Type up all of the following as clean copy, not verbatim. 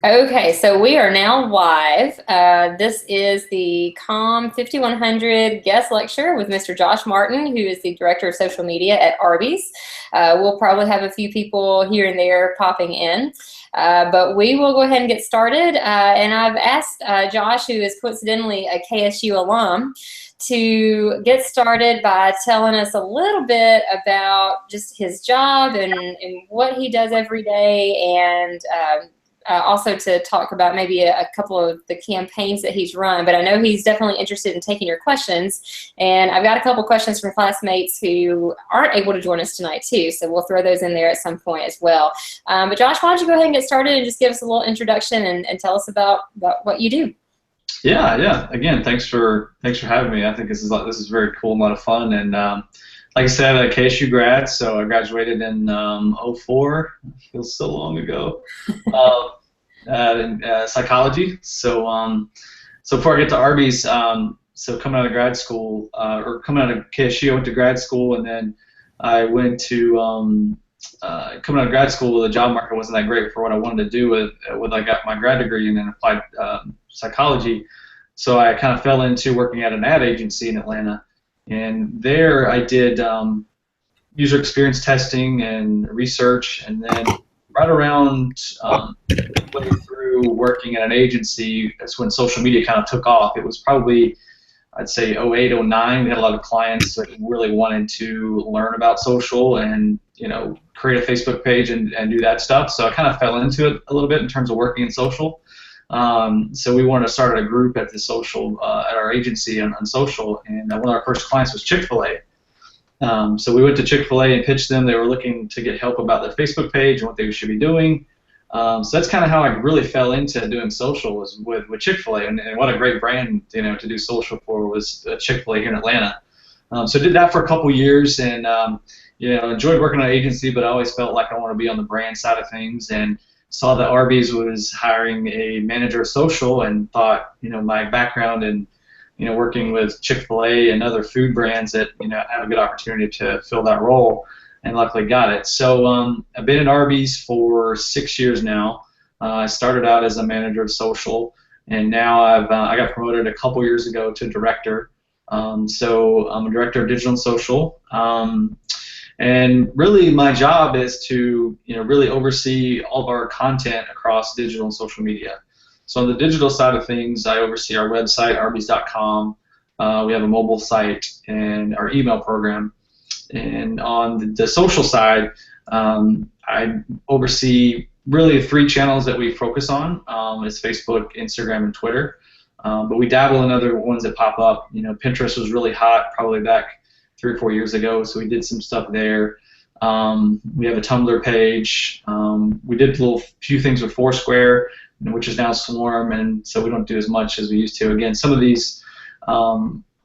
Okay, so we are now live. This is the COM 5100 guest lecture with Mr. Josh Martin, who is the Director of Social Media at Arby's. We'll probably have a few people here and there popping in, but we will go ahead and get started. And I've asked Josh, who is coincidentally a KSU alum, to get started by telling us a little bit about just his job and what he does every day, and also to talk about maybe a couple of the campaigns that he's run. But I know he's definitely interested in taking your questions, and I've got a couple questions from classmates who aren't able to join us tonight too, so we'll throw those in there at some point as well. But Josh, why don't you go ahead and get started and just give us a little introduction and tell us about what you do. Yeah. Again, thanks for having me. I think this is very cool and a lot of fun. And like I said, a KSU grad, so I graduated in '04. Feels so long ago. In psychology. So before I get to Arby's, so coming out of grad school, or coming out of KSU, I went to grad school, and then I went to coming out of grad school. The job market wasn't that great for what I wanted to do with I got my grad degree and then applied psychology. So I kind of fell into working at an ad agency in Atlanta, and there I did user experience testing and research, and then right around midway through working at an agency, that's when social media kind of took off. It was probably, I'd say, '08, '09. We had a lot of clients that really wanted to learn about social and, create a Facebook page and do that stuff. So I kind of fell into it a little bit in terms of working in social. So we wanted to start a group at the social, at our agency on social, and one of our first clients was Chick-fil-A. So we went to Chick-fil-A and pitched them. They were looking to get help about their Facebook page and what they should be doing. So that's kind of how I really fell into doing social, was with Chick-fil-A, and what a great brand, to do social for was Chick-fil-A here in Atlanta. So I did that for a couple years, and enjoyed working at an agency, but I always felt like I want to be on the brand side of things, and saw that Arby's was hiring a manager of social, and thought, my background and working with Chick-fil-A and other food brands that, have a good opportunity to fill that role, and luckily got it. So I've been at Arby's for 6 years now. I started out as a manager of social, and now I got promoted a couple years ago to director. So I'm a director of digital and social. And really my job is to, really oversee all of our content across digital and social media. So on the digital side of things, I oversee our website, arbys.com. We have a mobile site and our email program. And on the social side, I oversee really 3 channels that we focus on. It's Facebook, Instagram, and Twitter. But we dabble in other ones that pop up. Pinterest was really hot probably back 3 or 4 years ago, so we did some stuff there. We have a Tumblr page. We did a few things with Foursquare, which is now Swarm, and so we don't do as much as we used to. Again, some of these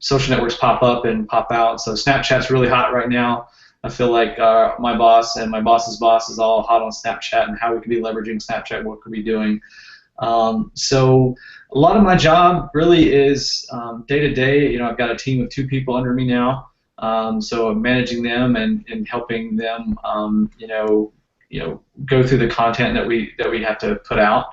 social networks pop up and pop out. So Snapchat's really hot right now. I feel like my boss and my boss's boss is all hot on Snapchat and how we could be leveraging Snapchat, what could we be doing. So a lot of my job really is day to day. I've got a team of 2 people under me now. So I'm managing them and helping them, go through the content that we have to put out.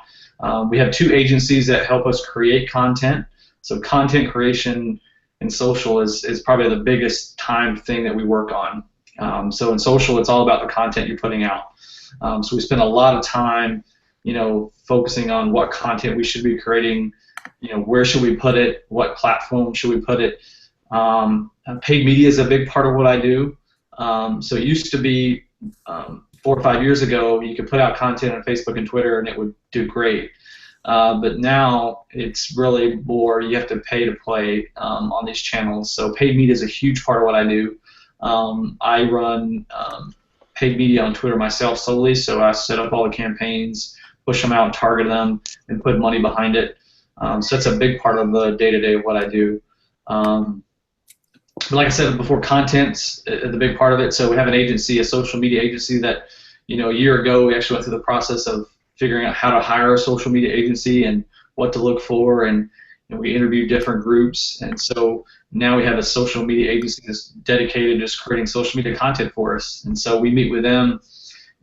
We have 2 agencies that help us create content. So content creation in social is probably the biggest time thing that we work on. So in social, it's all about the content you're putting out. So we spend a lot of time, focusing on what content we should be creating, where should we put it, what platform should we put it. Paid media is a big part of what I do. So it used to be 4 or 5 years ago, you could put out content on Facebook and Twitter and it would do great. But now it's really more, you have to pay to play on these channels. So paid media is a huge part of what I do. I run paid media on Twitter myself solely, so I set up all the campaigns, push them out, target them, and put money behind it. So that's a big part of the day-to-day of what I do. But like I said before, content's the big part of it. So we have an agency, a social media agency that, a year ago we actually went through the process of figuring out how to hire a social media agency and what to look for, and we interviewed different groups, and so now we have a social media agency that's dedicated to just creating social media content for us. And so we meet with them,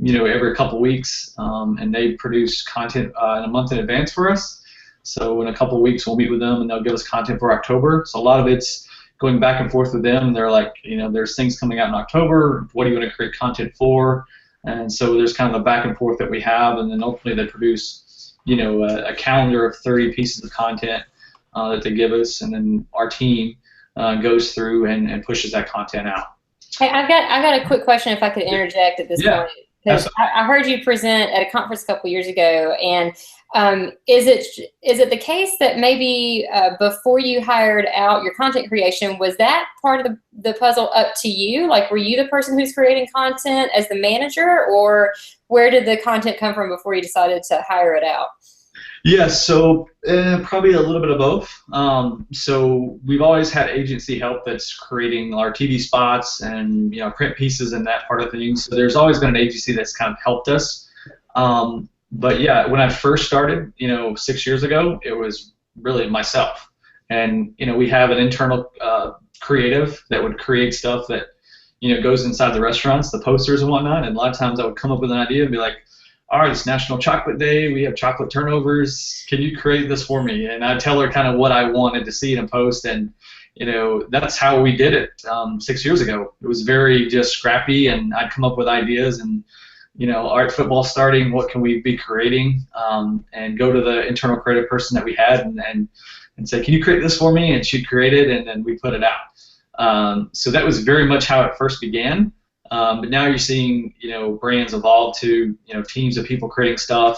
every couple weeks, and they produce content in a month in advance for us. So in a couple weeks, we'll meet with them, and they'll give us content for October. So a lot of it's going back and forth with them. They're like, there's things coming out in October. What are you going to create content for? And so there's kind of a back and forth that we have, and then ultimately they produce, a calendar of 30 pieces of content that they give us, and then our team goes through and pushes that content out. Hey, I've got a quick question if I could interject at this point. Because I heard you present at a conference a couple years ago, and is it the case that maybe before you hired out your content creation, was that part of the puzzle up to you? Like, were you the person who's creating content as the manager, or where did the content come from before you decided to hire it out? Yeah, so probably a little bit of both. So we've always had agency help that's creating our TV spots and print pieces and that part of things. So there's always been an agency that's kind of helped us. But yeah, when I first started, 6 years ago, it was really myself. And we have an internal creative that would create stuff that goes inside the restaurants, the posters and whatnot. And a lot of times I would come up with an idea and be like, all right, it's National Chocolate Day. We have chocolate turnovers. Can you create this for me? And I'd tell her kind of what I wanted to see in a post, and that's how we did it 6 years ago. It was very just scrappy, and I'd come up with ideas, and all right, football starting, what can we be creating? And go to the internal creative person that we had and say, can you create this for me? And she'd create it, and then we put it out. So that was very much how it first began. But now you're seeing, brands evolve to, teams of people creating stuff,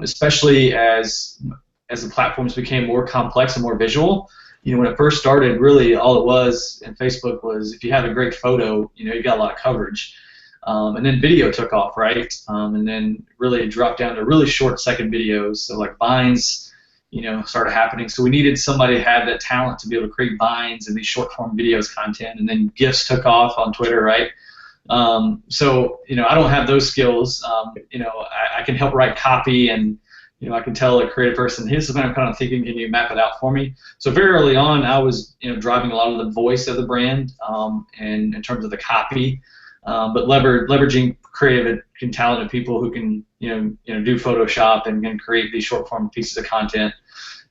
especially as the platforms became more complex and more visual. When it first started, really all it was in Facebook was if you had a great photo, you got a lot of coverage. And then video took off, right? And then really it dropped down to really short second videos. So like Vines, started happening. So we needed somebody who had that talent to be able to create Vines and these short form videos content. And then GIFs took off on Twitter, right? So I don't have those skills. I can help write copy, and I can tell a creative person, here's something I'm kind of thinking, can you map it out for me? So very early on, I was driving a lot of the voice of the brand, and in terms of the copy, but leveraging creative and talented people who can do Photoshop and can create these short form pieces of content.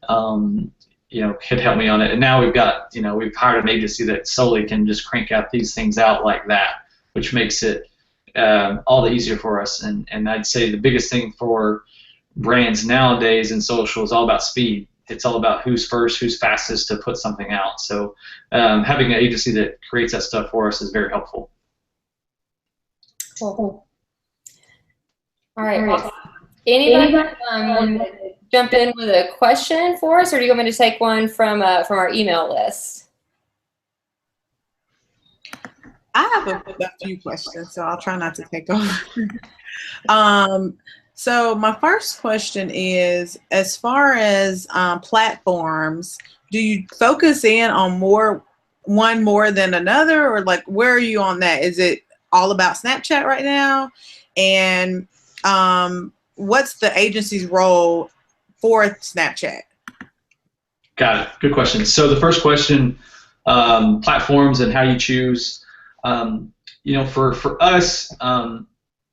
Could help me on it. And now we've got we've hired an agency that solely can just crank out these things out like that, which makes it all the easier for us. And I'd say the biggest thing for brands nowadays in social is all about speed. It's all about who's first, who's fastest to put something out. So having an agency that creates that stuff for us is very helpful. Cool. All right. Awesome. Anybody want to jump in with a question for us, or do you want me to take one from our email list? I have a few questions, so I'll try not to take over. So my first question is, as far as platforms, do you focus in on one more than another, or like where are you on that? Is it all about Snapchat right now? And what's the agency's role for Snapchat? Got it. Good question. So the first question, platforms and how you choose. For us,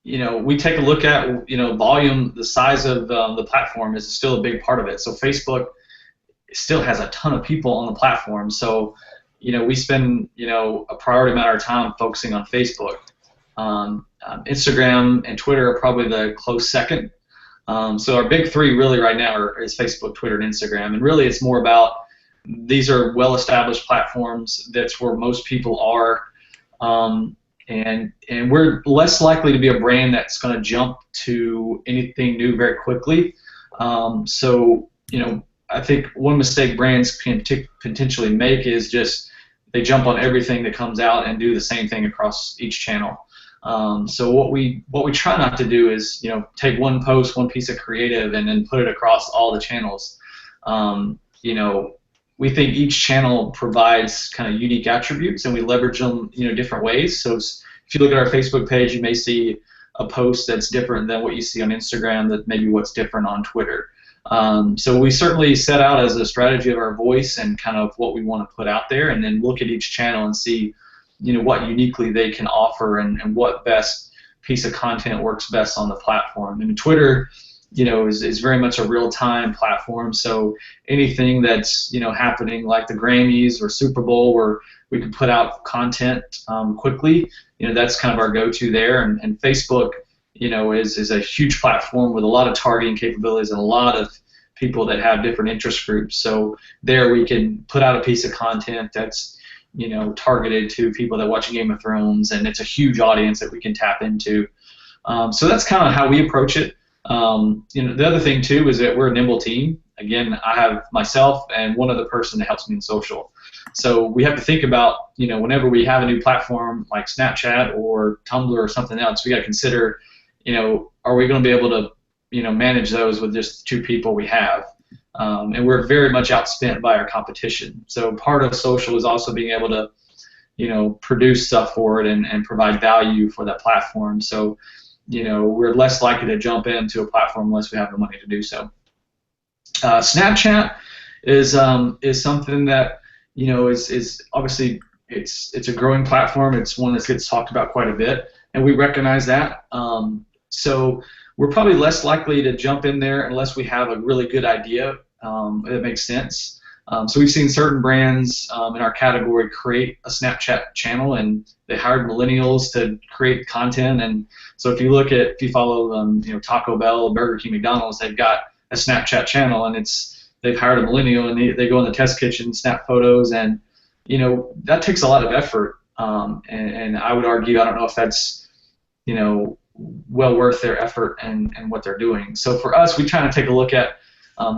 we take a look at, volume, the size of the platform is still a big part of it. So Facebook still has a ton of people on the platform. So, we spend, a priority amount of our time focusing on Facebook. Instagram and Twitter are probably the close second. So our big three really right now is Facebook, Twitter, and Instagram. And really it's more about, these are well-established platforms. That's where most people are. And we're less likely to be a brand that's going to jump to anything new very quickly. So, I think one mistake brands can potentially make is just they jump on everything that comes out and do the same thing across each channel. So what we try not to do is take one post, one piece of creative, and then put it across all the channels. We think each channel provides kind of unique attributes, and we leverage them different ways. So if you look at our Facebook page, you may see a post that's different than what you see on Instagram, that maybe what's different on Twitter. So we certainly set out as a strategy of our voice and kind of what we want to put out there, and then look at each channel and see what uniquely they can offer and what best piece of content works best on the platform. And Twitter, is very much a real-time platform. So anything that's happening like the Grammys or Super Bowl, where we can put out content quickly, that's kind of our go-to there. And Facebook, is a huge platform with a lot of targeting capabilities and a lot of people that have different interest groups. So there we can put out a piece of content that's targeted to people that watch Game of Thrones, and it's a huge audience that we can tap into. So that's kind of how we approach it. The other thing too is that we're a nimble team. Again, I have myself and one other person that helps me in social. So we have to think about, whenever we have a new platform like Snapchat or Tumblr or something else, we got to consider, are we going to be able to, manage those with just 2 people we have? And we're very much outspent by our competition. So part of social is also being able to, produce stuff for it and provide value for that platform. So, we're less likely to jump into a platform unless we have the money to do so. Snapchat is something that is obviously it's a growing platform. It's one that gets talked about quite a bit, and we recognize that. So we're probably less likely to jump in there unless we have a really good idea that makes sense. So we've seen certain brands in our category create a Snapchat channel, and they hired millennials to create content. And so if you follow Taco Bell, Burger King, McDonald's, they've got a Snapchat channel, and they've hired a millennial, and they go in the test kitchen, snap photos, and that takes a lot of effort. And I would argue, I don't know if that's well worth their effort and what they're doing. So for us, we try to take a look at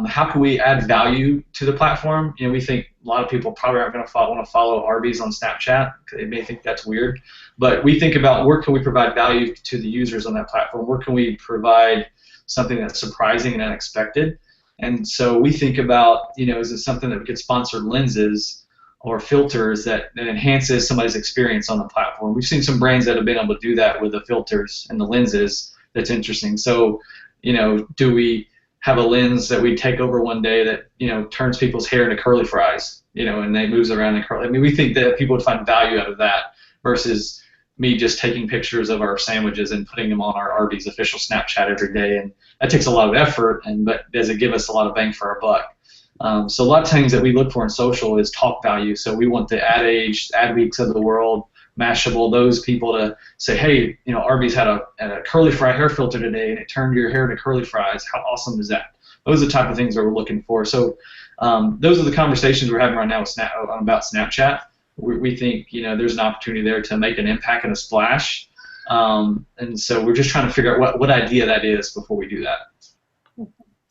how can we add value to the platform. We think a lot of people probably aren't going to want to follow Arby's on Snapchat. They may think that's weird. But we think about where can we provide value to the users on that platform? Where can we provide something that's surprising and unexpected? And so we think about, is it something that gets sponsored lenses or filters that enhances somebody's experience on the platform? We've seen some brands that have been able to do that with the filters and the lenses. That's interesting. So, do we have a lens that we take over one day that turns people's hair into curly fries, and they moves around in curly? I mean, we think that people would find value out of that versus me just taking pictures of our sandwiches and putting them on our Arby's official Snapchat every day, and that takes a lot of effort. But does it give us a lot of bang for our buck? So a lot of things that we look for in social is talk value. So we want the Ad Age, Ad Weeks of the world, Mashable, those people to say, hey, Arby's had a curly fry hair filter today, and it turned your hair into curly fries. How awesome is that? Those are the type of things that we're looking for. So those are the conversations we're having right now with about Snapchat. We think there's an opportunity there to make an impact and a splash. And so we're just trying to figure out what idea that is before we do that.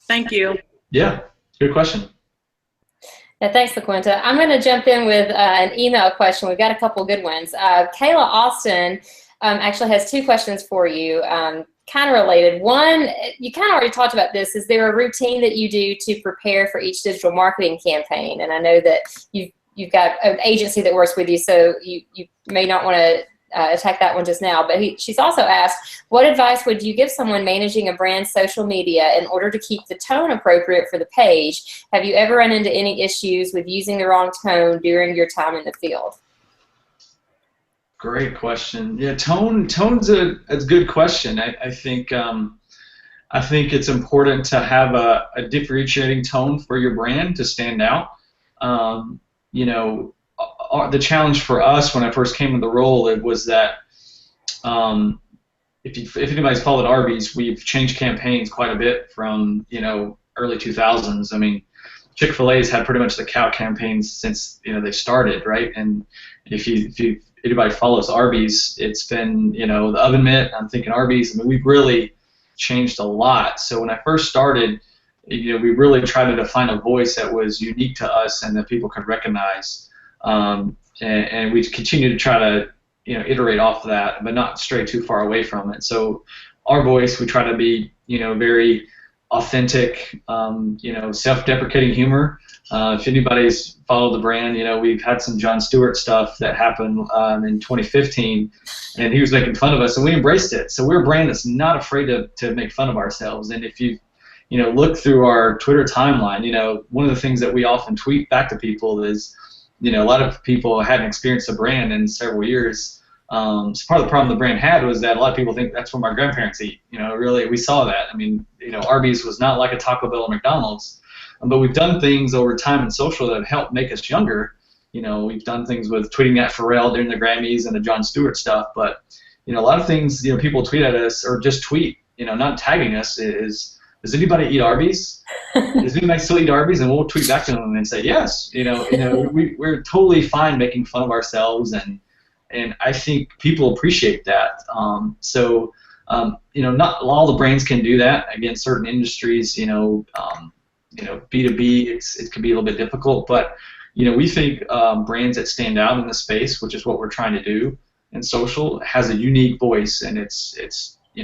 Thank you. Yeah, good question. Yeah, thanks, LaQuinta. I'm going to jump in with an email question. We've got a couple good ones. Kayla Austin actually has 2 questions for you, kind of related. One, you kind of already talked about this. Is there a routine that you do to prepare for each digital marketing campaign? And I know that you've got an agency that works with you, so you may not want to attack that one just now, but she's also asked, what advice would you give someone managing a brand's social media in order to keep the tone appropriate for the page? Have you ever run into any issues with using the wrong tone during your time in the field? Great question. Yeah, tone's a good question. I think it's important to have a differentiating tone for your brand to stand out. The challenge for us when I first came in the role, it was that if anybody's followed Arby's, we've changed campaigns quite a bit from early 2000s. I mean, Chick-fil-A's had pretty much the cow campaigns since they started, right? And if anybody follows Arby's, it's been the oven mitt. I'm thinking Arby's. I mean, we've really changed a lot. So when I first started, we really tried to define a voice that was unique to us and that people could recognize. And we continue to try to iterate off of that, but not stray too far away from it. So our voice, we try to be very authentic, self-deprecating humor. If anybody's followed the brand, we've had some Jon Stewart stuff that happened in 2015, and he was making fun of us, and we embraced it. So we're a brand that's not afraid to make fun of ourselves. And if you look through our Twitter timeline, one of the things that we often tweet back to people is, a lot of people hadn't experienced a brand in several years, So part of the problem the brand had was that a lot of people think that's where my grandparents eat. Really, we saw that. I mean, Arby's was not like a Taco Bell or McDonald's, but we've done things over time in social that have helped make us younger. We've done things with tweeting at Pharrell during the Grammys and the Jon Stewart stuff, but a lot of things, people tweet at us or just tweet, not tagging us does anybody eat Arby's? Does anybody still eat Arby's? And we'll tweet back to them and say yes. We're totally fine making fun of ourselves, and I think people appreciate that. Not all the brands can do that. Again, certain industries, B2B, it can be a little bit difficult, but we think brands that stand out in the space, which is what we're trying to do in social, has a unique voice, and it's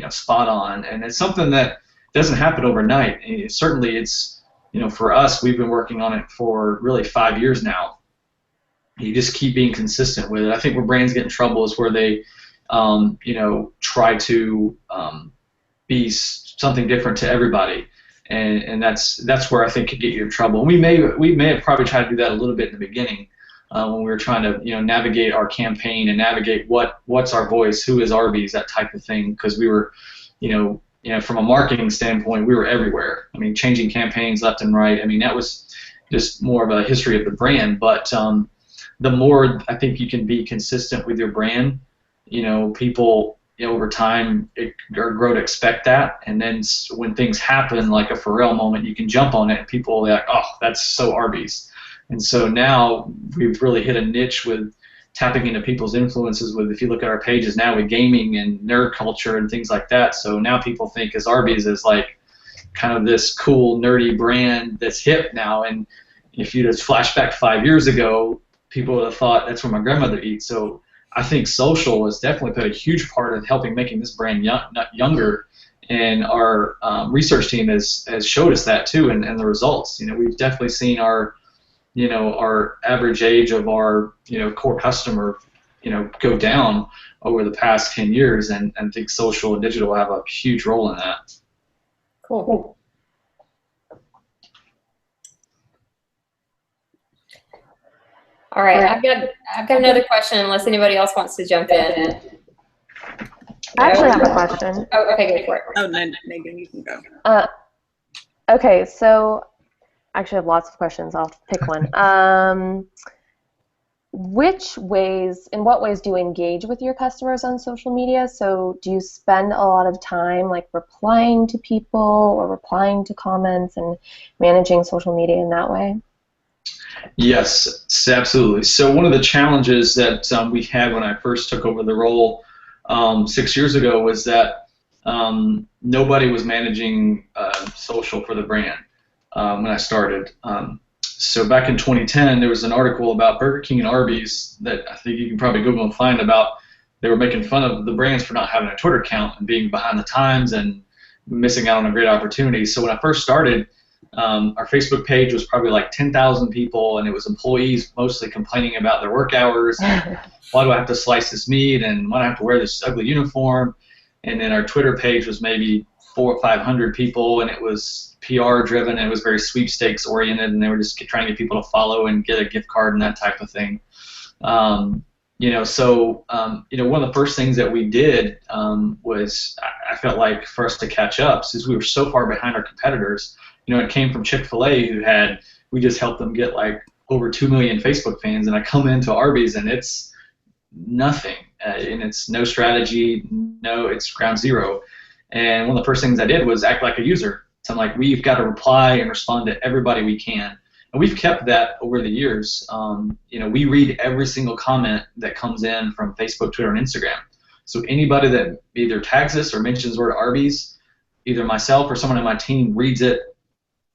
spot on, and it's something that doesn't happen overnight. And certainly, it's for us, we've been working on it for really 5 years now. You just keep being consistent with it. I think where brands get in trouble is where they, try to be something different to everybody, and that's where I think could get you in trouble. And we may have probably tried to do that a little bit in the beginning when we were trying to navigate our campaign and navigate what's our voice, who is Arby's, that type of thing, because we were, from a marketing standpoint, we were everywhere. I mean, changing campaigns left and right. I mean, that was just more of a history of the brand. But the more I think you can be consistent with your brand, people over time grow to expect that. And then when things happen, like a Pharrell moment, you can jump on it, and people are like, oh, that's so Arby's. And so now we've really hit a niche with tapping into people's influences with, if you look at our pages now, with gaming and nerd culture and things like that. So now people think as Arby's is like kind of this cool nerdy brand that's hip now. And if you just flash back 5 years ago, people would have thought that's where my grandmother eats. So I think social has definitely played a huge part of helping making this brand younger. And our research team has showed us that too, and the results. We've definitely seen our average age of our, core customer, go down over the past 10 years, and I think social and digital have a huge role in that. Cool. All right, I've got another question, unless anybody else wants to jump in. I actually have a question. Oh, okay, go for it. Oh, no, Megan, you can go. Okay, so I actually have lots of questions. I'll pick one. In what ways do you engage with your customers on social media? So do you spend a lot of time like replying to people or replying to comments and managing social media in that way? Yes, absolutely. So one of the challenges that we had when I first took over the role 6 years ago was that nobody was managing social for the brand when I started. So back in 2010, there was an article about Burger King and Arby's that I think you can probably Google and find about. They were making fun of the brands for not having a Twitter account and being behind the times and missing out on a great opportunity. So when I first started, our Facebook page was probably like 10,000 people, and it was employees mostly complaining about their work hours. Why do I have to slice this meat, and why do I have to wear this ugly uniform? And then our Twitter page was maybe 400 or 500 people, and it was PR driven, and it was very sweepstakes oriented, and they were just trying to get people to follow and get a gift card and that type of thing. One of the first things that we did was, I felt like, for us to catch up, since we were so far behind our competitors. It came from Chick-fil-A, we just helped them get like over 2 million Facebook fans, and I come into Arby's and it's nothing, and it's no strategy, it's ground zero. And one of the first things I did was act like a user. So I'm like, we've got to reply and respond to everybody we can. And we've kept that over the years. We read every single comment that comes in from Facebook, Twitter, and Instagram. So anybody that either tags us or mentions the word Arby's, either myself or someone on my team reads it,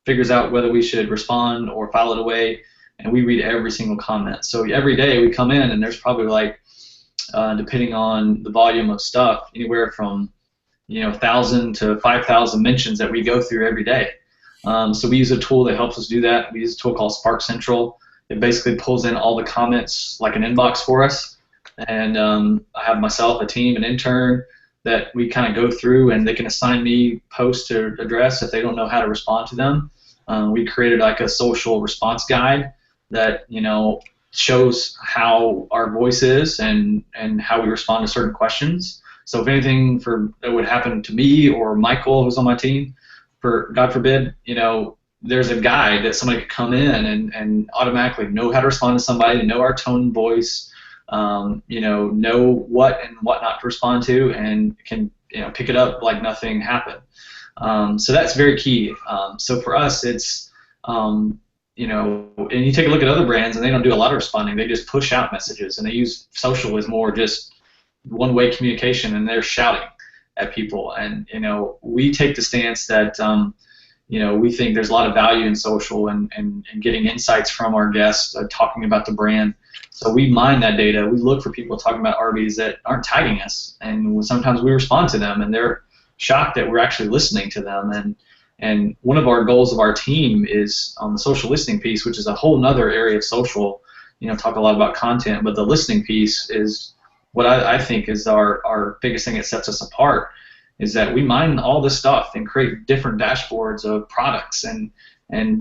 figures out whether we should respond or file it away, and we read every single comment. So every day we come in, and there's probably like, depending on the volume of stuff, anywhere from 1,000 to 5,000 mentions that we go through every day. So we use a tool that helps us do that. We use a tool called Spark Central. It basically pulls in all the comments like an inbox for us, and I have myself, a team, an intern that we kind of go through, and they can assign me posts to address if they don't know how to respond to them. We created like a social response guide that shows how our voice is and how we respond to certain questions. So if anything that would happen to me or Michael, who's on my team, for God forbid, there's a guide that somebody could come in and automatically know how to respond to somebody, know our tone and voice, know what and what not to respond to, and can pick it up like nothing happened. So that's very key. So for us, it's and you take a look at other brands and they don't do a lot of responding. They just push out messages and they use social as more just one-way communication, and they're shouting at people. And we take the stance that we think there's a lot of value in social and getting insights from our guests, talking about the brand. So we mine that data. We look for people talking about Arby's that aren't tagging us, and sometimes we respond to them, and they're shocked that we're actually listening to them. And one of our goals of our team is on the social listening piece, which is a whole nother area of social. Talk a lot about content, but the listening piece is what I think is our biggest thing that sets us apart, is that we mine all this stuff and create different dashboards of products, and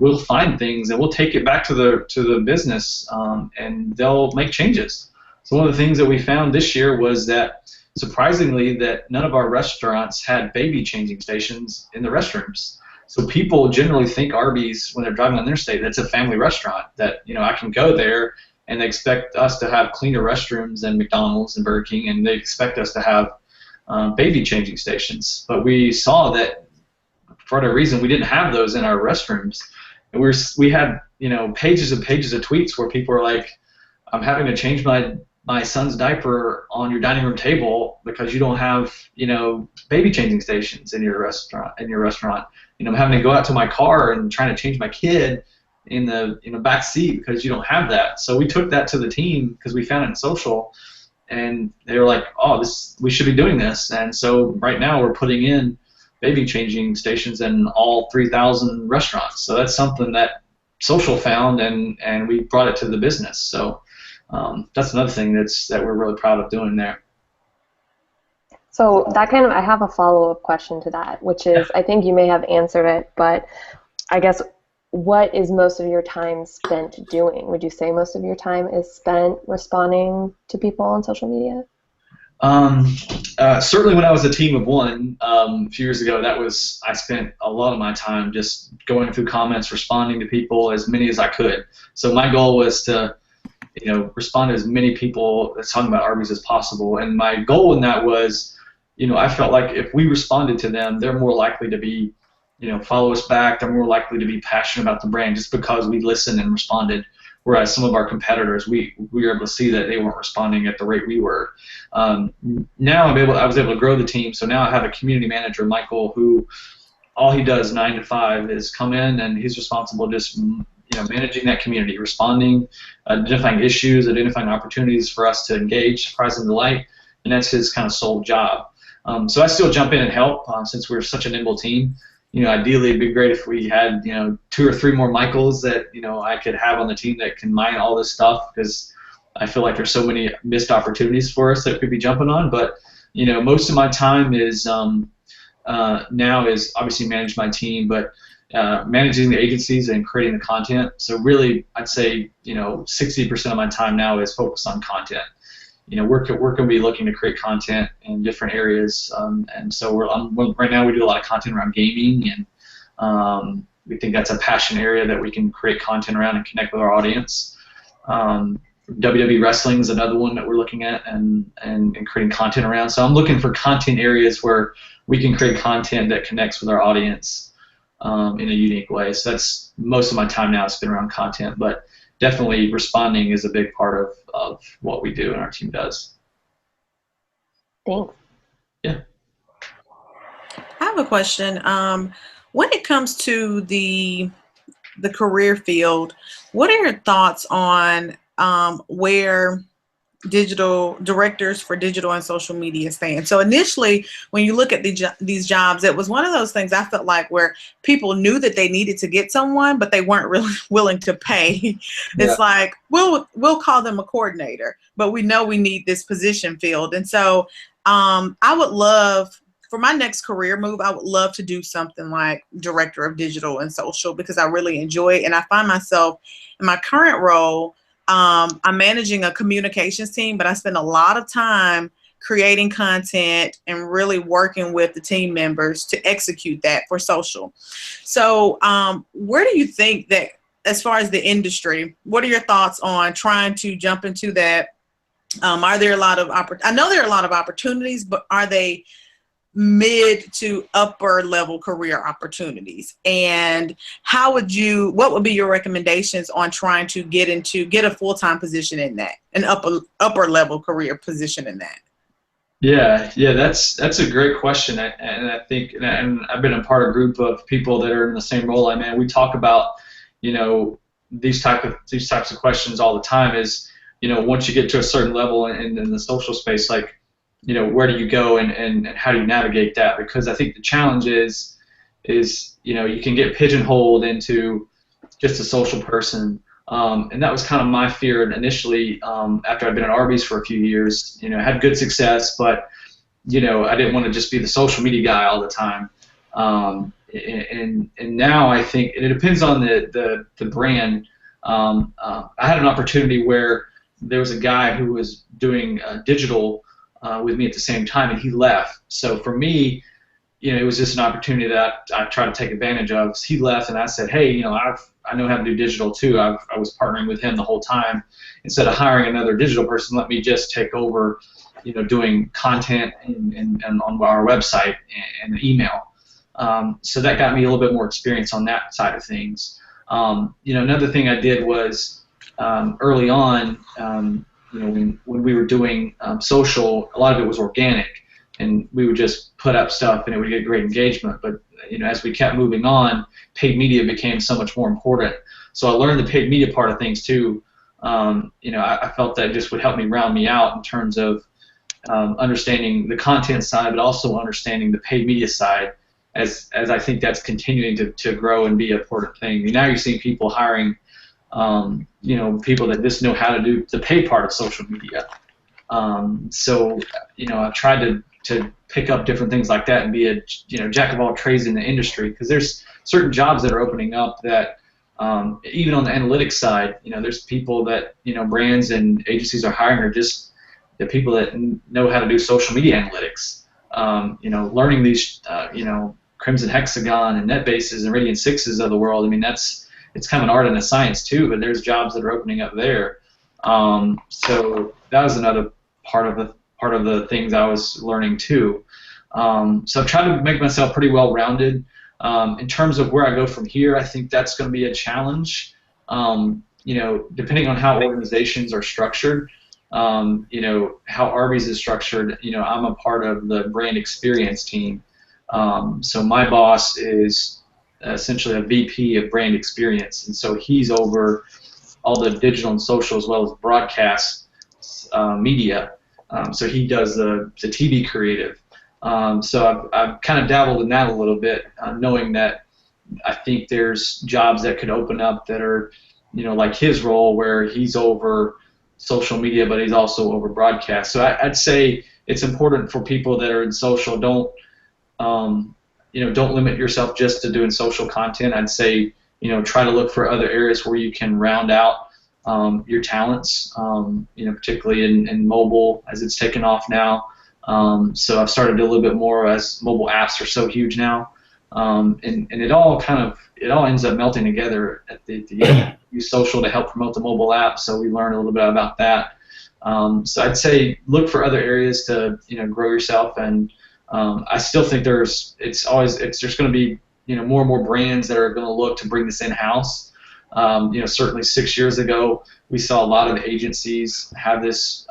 we'll find things and we'll take it back to the business, and they'll make changes. So one of the things that we found this year was that surprisingly that none of our restaurants had baby changing stations in the restrooms. So people generally think Arby's, when they're driving on the interstate, that's a family restaurant, that I can go there and they expect us to have cleaner restrooms than McDonald's and Burger King, and they expect us to have baby changing stations. But we saw that for whatever reason we didn't have those in our restrooms, and we had pages and pages of tweets where people were like, I'm having to change my son's diaper on your dining room table because you don't have baby changing stations in your restaurant. I'm having to go out to my car and trying to change my kid in the back seat because you don't have that. So we took that to the team because we found it in social, and they were like, oh, we should be doing this. And so right now we're putting in baby changing stations in all 3,000 restaurants. So that's something that social found, and we brought it to the business. So that's another thing that we're really proud of doing there. So I have a follow-up question to that, which is, I think you may have answered it, but I guess, what is most of your time spent doing? Would you say most of your time is spent responding to people on social media? Certainly when I was a team of one a few years ago, I spent a lot of my time just going through comments, responding to people, as many as I could. So my goal was to respond to as many people that's talking about Arby's as possible. And my goal in that was, I felt like if we responded to them, they're more likely to be, follow us back. They're more likely to be passionate about the brand just because we listened and responded. Whereas some of our competitors, we were able to see that they weren't responding at the rate we were. Now I was able to grow the team. So now I have a community manager, Michael, who all he does 9 to 5 is come in, and he's responsible just managing that community, responding, identifying issues, identifying opportunities for us to engage, surprise and delight, and that's his kind of sole job. So I still jump in and help since we're such a nimble team. Ideally it'd be great if we had 2 or 3 more Michaels that I could have on the team that can mine all this stuff, because I feel like there's so many missed opportunities for us that we could be jumping on. But most of my time is now is obviously manage my team, but managing the agencies and creating the content. So really, I'd say 60% of my time now is focused on content. We're going to be looking to create content in different areas, and so right now we do a lot of content around gaming, and we think that's a passion area that we can create content around and connect with our audience. WWE wrestling is another one that we're looking at and creating content around. So I'm looking for content areas where we can create content that connects with our audience in a unique way. So that's most of my time now is spent around content, but definitely responding is a big part of what we do and our team does. Thanks. Yeah. I have a question. When it comes to the career field, what are your thoughts on where digital directors for digital and social media stand? So initially, when you look at these jobs, it was one of those things I felt like where people knew that they needed to get someone, but they weren't really willing to pay. It's like, we'll call them a coordinator, but we know we need this position filled. And so I would love, for my next career move, I would love to do something like director of digital and social, because I really enjoy it. And I find myself in my current role, I'm managing a communications team, but I spend a lot of time creating content and really working with the team members to execute that for social. So where do you think that, as far as the industry, what are your thoughts on trying to jump into that? Are there a lot of I know there are a lot of opportunities, but are they mid to upper level career opportunities? And what would be your recommendations on trying to get a full-time position in that, an upper level career position in that? Yeah, that's a great question, and I think, and I've been a part of a group of people that are in the same role I'm in. We talk about, these types of questions all the time. Is, once you get to a certain level in the social space, like, where do you go and how do you navigate that? Because I think the challenge is you can get pigeonholed into just a social person. And that was kind of my fear initially, after I'd been at Arby's for a few years. Had good success, but I didn't want to just be the social media guy all the time. And now I think, and it depends on the brand. I had an opportunity where there was a guy who was doing digital with me at the same time, and he left. So for me, it was just an opportunity that I tried to take advantage of. So he left, and I said, hey, I know how to do digital too. I was partnering with him the whole time. Instead of hiring another digital person, let me just take over, doing content and on our website and email. So that got me a little bit more experience on that side of things. Another thing I did was early on, when we were doing social, a lot of it was organic, and we would just put up stuff and it would get great engagement. But as we kept moving on, paid media became so much more important. So I learned the paid media part of things too. I felt that just would help me round me out in terms of understanding the content side, but also understanding the paid media side, as I think that's continuing to grow and be an important thing. Now you're seeing people hiring people that just know how to do the pay part of social media. So I've tried to pick up different things like that and be a jack of all trades in the industry, because there's certain jobs that are opening up that even on the analytics side, there's people that brands and agencies are hiring are just the people that know how to do social media analytics. Learning these Crimson Hexagon and NetBases and Radiant Sixes of the world. I mean, it's kind of an art and a science too, but there's jobs that are opening up there. So that was another part of the things I was learning too. So I've tried to make myself pretty well rounded. In terms of where I go from here, I think that's going to be a challenge. Depending on how organizations are structured, how Arby's is structured, I'm a part of the brand experience team. So my boss is essentially a VP of brand experience, and so he's over all the digital and social as well as broadcast media. So he does the TV creative. So I've kind of dabbled in that a little bit, knowing that I think there's jobs that could open up that are, like his role, where he's over social media, but he's also over broadcast. So I'd say it's important for people that are in social, don't limit yourself just to doing social content. I'd say, try to look for other areas where you can round out your talents, particularly in mobile, as it's taken off now. So I've started to do a little bit more, as mobile apps are so huge now. And it all ends up melting together at the end. Use social to help promote the mobile app, so we learn a little bit about that. So I'd say look for other areas to grow yourself, and I still think there's going to be more and more brands that are going to look to bring this in-house. Certainly 6 years ago, we saw a lot of agencies have this.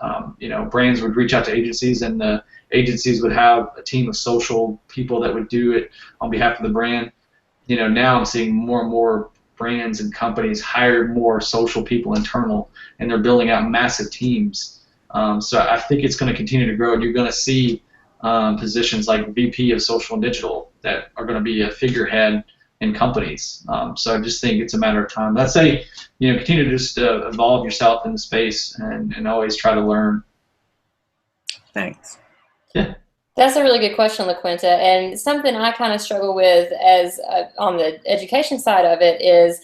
Brands would reach out to agencies, and the agencies would have a team of social people that would do it on behalf of the brand. Now I'm seeing more and more brands and companies hire more social people internal, and they're building out massive teams. So I think it's going to continue to grow, and you're going to see positions like VP of social and digital that are going to be a figurehead in companies. So I just think it's a matter of time. But I'd say, continue to just evolve yourself in the space and always try to learn. Thanks. Yeah. That's a really good question, LaQuinta, and something I kind of struggle with as on the education side of it is,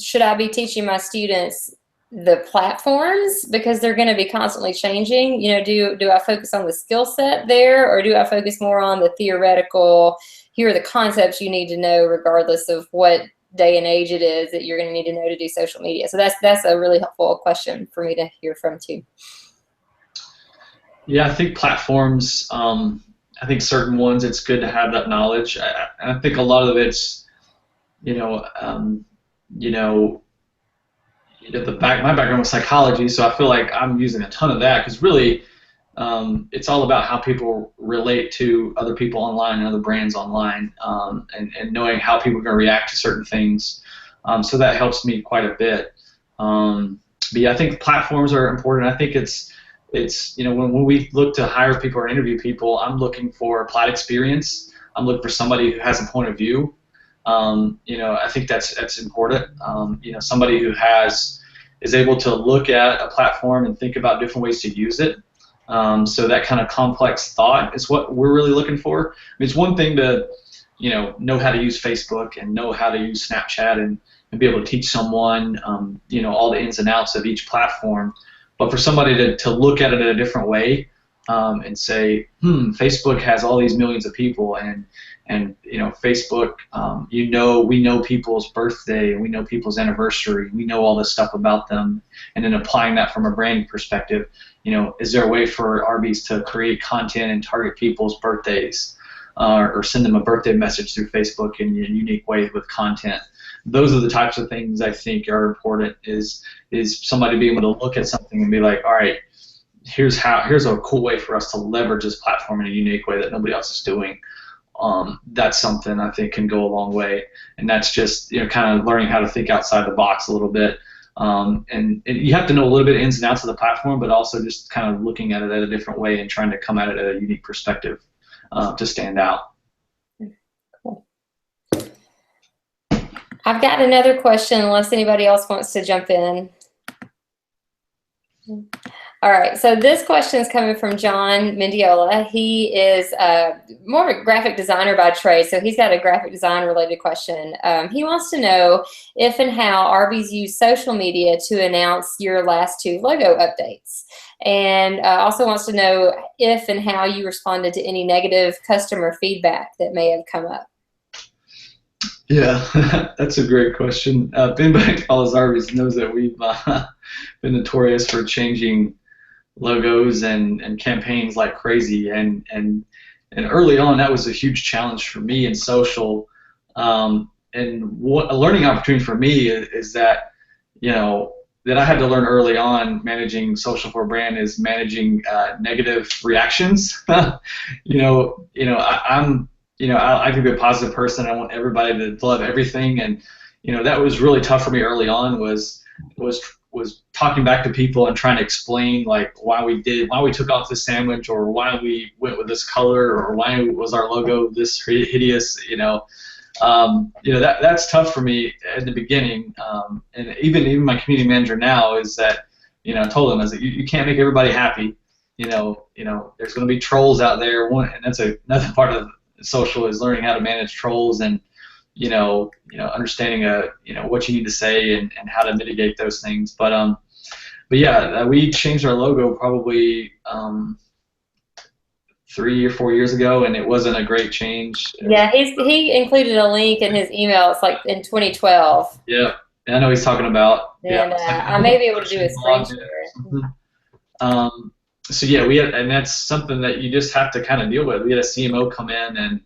should I be teaching my students the platforms, because they're going to be constantly changing. You know, do I focus on the skill set there, or do I focus more on the theoretical, here are the concepts you need to know regardless of what day and age it is that you're going to need to know to do social media? So that's a really helpful question for me to hear from too. Yeah, I think platforms, I think certain ones, it's good to have that knowledge. I think a lot of it's, you know, my background was psychology, so I feel like I'm using a ton of that, because really, it's all about how people relate to other people online and other brands online, and knowing how people are going to react to certain things. So that helps me quite a bit. But yeah, I think platforms are important. I think it's when we look to hire people or interview people, I'm looking for Plaid experience. I'm looking for somebody who has a point of view. I think that's important. Somebody who is able to look at a platform and think about different ways to use it. So that kind of complex thought is what we're really looking for. I mean, it's one thing to, know how to use Facebook and know how to use Snapchat and be able to teach someone, all the ins and outs of each platform. But for somebody to look at it in a different way, and say, Facebook has all these millions of people, and Facebook, we know people's birthday, we know people's anniversary, we know all this stuff about them, and then applying that from a branding perspective, is there a way for Arby's to create content and target people's birthdays, or send them a birthday message through Facebook in a unique way with content? Those are the types of things I think are important. Is somebody being able to look at something and be like, all right, here's a cool way for us to leverage this platform in a unique way that nobody else is doing. That's something I think can go a long way, and that's just kind of learning how to think outside the box a little bit. And you have to know a little bit of ins and outs of the platform, but also just kind of looking at it at a different way and trying to come at it at a unique perspective to stand out. Cool. I've got another question, unless anybody else wants to jump in. All right, so this question is coming from John Mendiola. He is more of a graphic designer by trade, so he's got a graphic design related question. He wants to know if and how Arby's used social media to announce your last 2 logo updates, and also wants to know if and how you responded to any negative customer feedback that may have come up. Yeah, that's a great question. If anybody follows Arby's knows that we've been notorious for changing logos and campaigns like crazy, and early on that was a huge challenge for me in social, and what a learning opportunity for me is that that I had to learn early on. Managing social for a brand is managing negative reactions. I can be a positive person. I want everybody to love everything, and that was really tough for me early on. Was talking back to people and trying to explain like why we took off this sandwich, or why we went with this color, or why was our logo this hideous. That's tough for me at the beginning. And even my community manager now is that I told him, I was like, you can't make everybody happy. There's going to be trolls out there. And that's another part of social, is learning how to manage trolls, and understanding what you need to say and how to mitigate those things. But yeah, we changed our logo probably 3 or 4 years ago, and it wasn't a great change. Yeah, he included a link in his email. It's like in 2012. Yeah, I know he's talking about. And I may be able to do a screen share. So yeah, and that's something that you just have to kind of deal with. We had a CMO come in,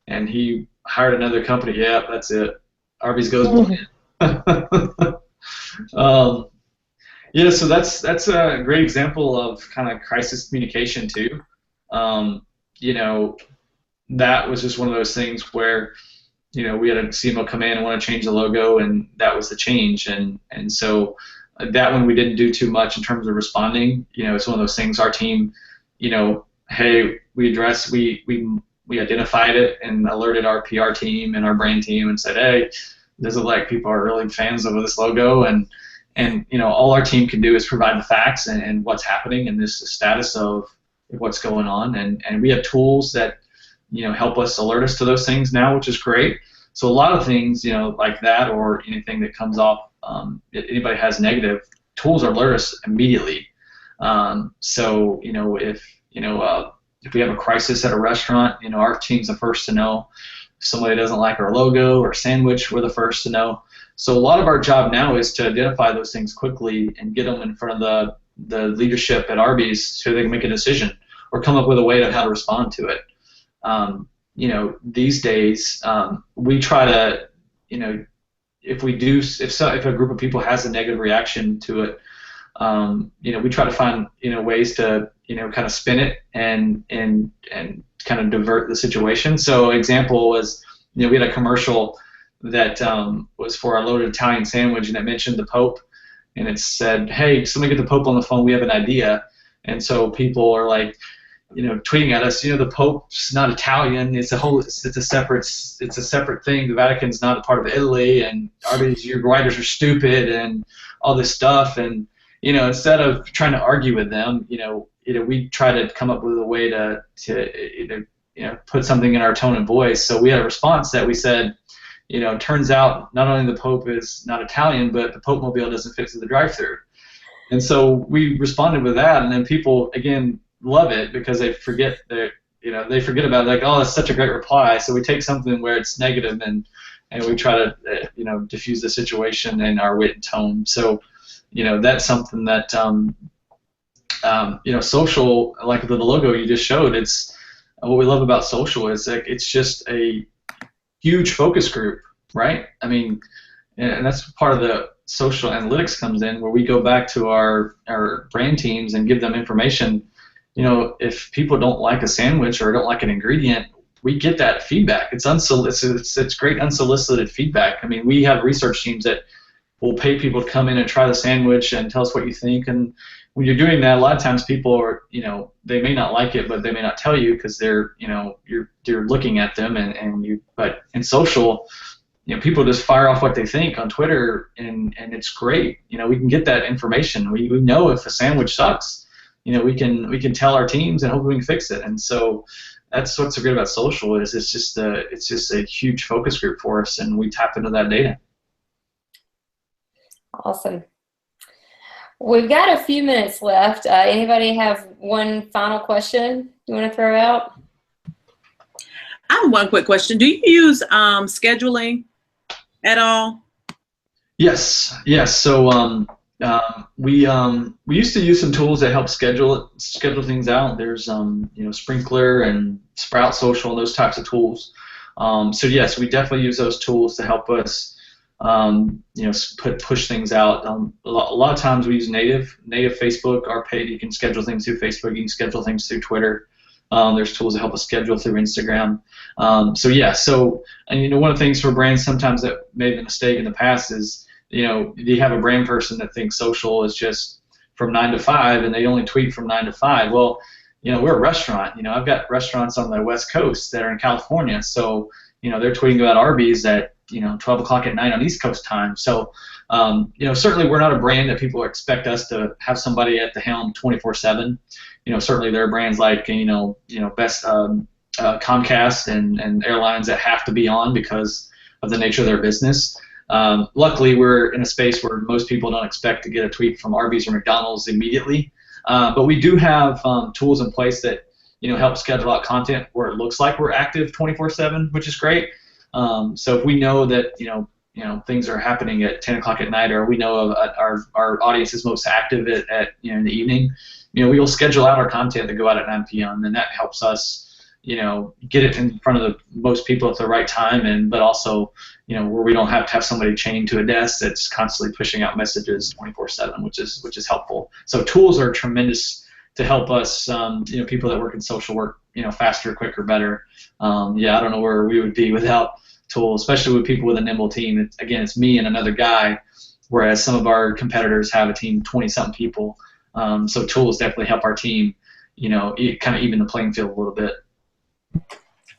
and he hired another company. Yeah, that's it. Arby's goes blind. Yeah, so that's a great example of kind of crisis communication too. That was just one of those things where we had a CMO come in and want to change the logo, and that was the change. And so that one we didn't do too much in terms of responding. It's one of those things. Our team, hey, we identified it and alerted our PR team and our brand team and said, hey, this is like people are really fans of this logo, and all our team can do is provide the facts and what's happening and this status of what's going on, and we have tools that help us alert us to those things now, which is great. So a lot of things like that, or anything that comes off, anybody has negative, tools alert us immediately. So if we have a crisis at a restaurant, our team's the first to know. If somebody doesn't like our logo or sandwich, we're the first to know. So a lot of our job now is to identify those things quickly and get them in front of the leadership at Arby's so they can make a decision or come up with a way of how to respond to it. These days, we try to, if a group of people has a negative reaction to it, we try to find, ways to, kind of spin it and kind of divert the situation. So example was, we had a commercial that was for our loaded Italian sandwich, and it mentioned the Pope, and it said, "Hey, somebody get the Pope on the phone. We have an idea." And so people are like, tweeting at us, the Pope's not Italian. It's a separate thing. The Vatican's not a part of Italy, and your writers are stupid, and all this stuff. And instead of trying to argue with them, we try to come up with a way to put something in our tone and voice. So we had a response that we said, turns out not only the Pope is not Italian, but the Pope Mobile doesn't fit to the drive-thru. And so we responded with that, and then people again love it because they forget about it, like, oh, that's such a great reply. So we take something where it's negative and we try to diffuse the situation in our wit and tone. So that's something that social, like the logo you just showed, it's what we love about social is like it's just a huge focus group, right? I mean, and that's part of the social analytics comes in, where we go back to our brand teams and give them information. If people don't like a sandwich or don't like an ingredient, we get that feedback. It's unsolicited. It's great unsolicited feedback. I mean, we have research teams that will pay people to come in and try the sandwich and tell us what you think. And when you're doing that, a lot of times people are, they may not like it, but they may not tell you because they're, you're looking at them but in social, people just fire off what they think on Twitter, and it's great. We can get that information. We know if a sandwich sucks, we can tell our teams and hopefully we can fix it. And so that's what's so great about social is it's just a huge focus group for us, and we tap into that data. Awesome. We've got a few minutes left. Anybody have one final question you want to throw out? I have one quick question. Do you use scheduling at all? Yes. So we used to use some tools that help schedule things out. There's Sprinkler and Sprout Social and those types of tools. So yes, we definitely use those tools to help us push things out. A lot of times we use native Facebook. Our page, you can schedule things through Facebook. You can schedule things through Twitter. There's tools that help us schedule through Instagram. And one of the things for brands sometimes that made a mistake in the past is, you have a brand person that thinks social is just from 9 to 5 and they only tweet from 9 to 5. Well, we're a restaurant. I've got restaurants on the West Coast that are in California, so they're tweeting about Arby's at 12 o'clock at night on East Coast time. So certainly we're not a brand that people expect us to have somebody at the helm 24/7. Certainly there are brands like best Comcast and airlines that have to be on because of the nature of their business. Luckily, we're in a space where most people don't expect to get a tweet from Arby's or McDonald's immediately. But we do have tools in place that help schedule out content where it looks like we're active 24/7, which is great. So if we know that things are happening at 10 o'clock at night, or we know our audience is most active at in the evening, we will schedule out our content to go out at 9 p.m. and that helps us get it in front of most people at the right time, but also where we don't have to have somebody chained to a desk that's constantly pushing out messages 24/7, which is helpful. So tools are tremendous to help us, people that work in social work, faster, quicker, better. I don't know where we would be without tools, especially with people with a nimble team. It's me and another guy, whereas some of our competitors have a team of 20-something people. So tools definitely help our team, kind of even the playing field a little bit.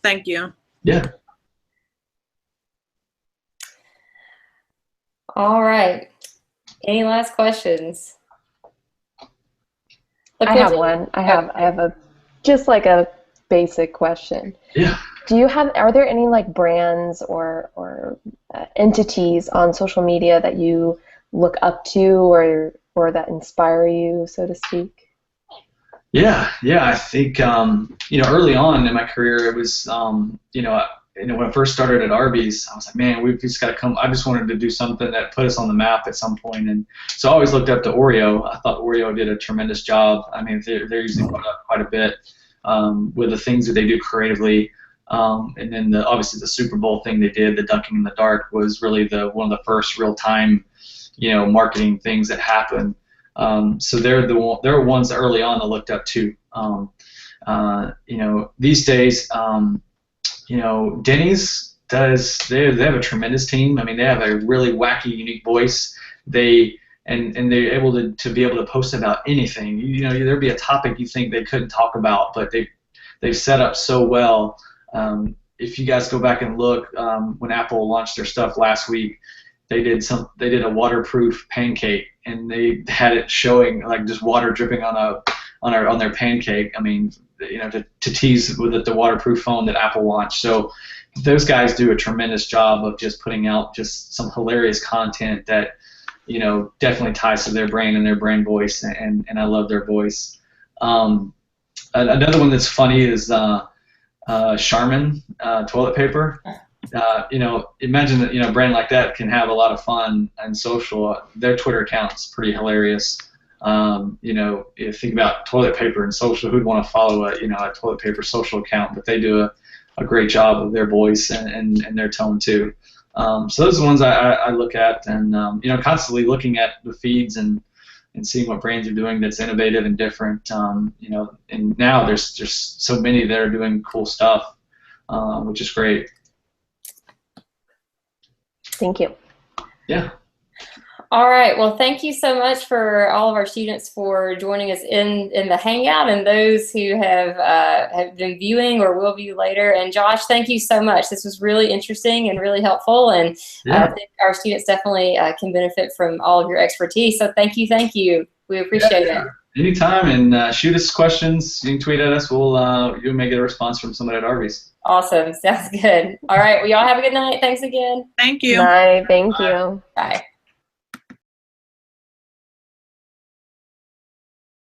Thank you. Yeah. All right. Any last questions? I have one. I have just like a basic question. Yeah. Are there any like brands or entities on social media that you look up to or that inspire you, so to speak? Yeah, I think early on in my career, it was when I first started at Arby's, I was like, man, we've just got to come. I just wanted to do something that put us on the map at some point, and so I always looked up to Oreo. I thought Oreo did a tremendous job. I mean, they're usually put up quite a bit with the things that they do creatively, and then obviously the Super Bowl thing they did, the dunking in the dark, was really one of the first real time marketing things that happened. So they're ones early on I looked up to. These days, Denny's they have a tremendous team. I mean, they have a really wacky, unique voice. They're able to be able to post about anything. There'd be a topic you think they couldn't talk about, but they've set up so well. If you guys go back and look, when Apple launched their stuff last week, they did a waterproof pancake, and they had it showing like just water dripping on their pancake. I mean, to tease with the waterproof phone that Apple launched. So those guys do a tremendous job of just putting out just some hilarious content that definitely ties to their brand and their brand voice, and I love their voice. Another one that's funny is Charmin toilet paper. Imagine that a brand like that can have a lot of fun and social. Their Twitter account's pretty hilarious. You think about toilet paper and social, who'd want to follow a toilet paper social account? But they do a great job of their voice and their tone too. So those are the ones I look at, and constantly looking at the feeds and seeing what brands are doing that's innovative and different. And now there's just so many that are doing cool stuff, which is great. Thank you. Yeah. All right. Well, thank you so much for all of our students for joining us in the Hangout, and those who have been viewing or will view later. And Josh, thank you so much. This was really interesting and really helpful, and I think our students definitely can benefit from all of your expertise. So thank you. We appreciate it. Anytime, and shoot us questions. You can tweet at us. You may get a response from somebody at Arby's. Awesome. Sounds good. All right. Well, y'all have a good night. Thanks again. Thank you. Bye. Thank you. Bye.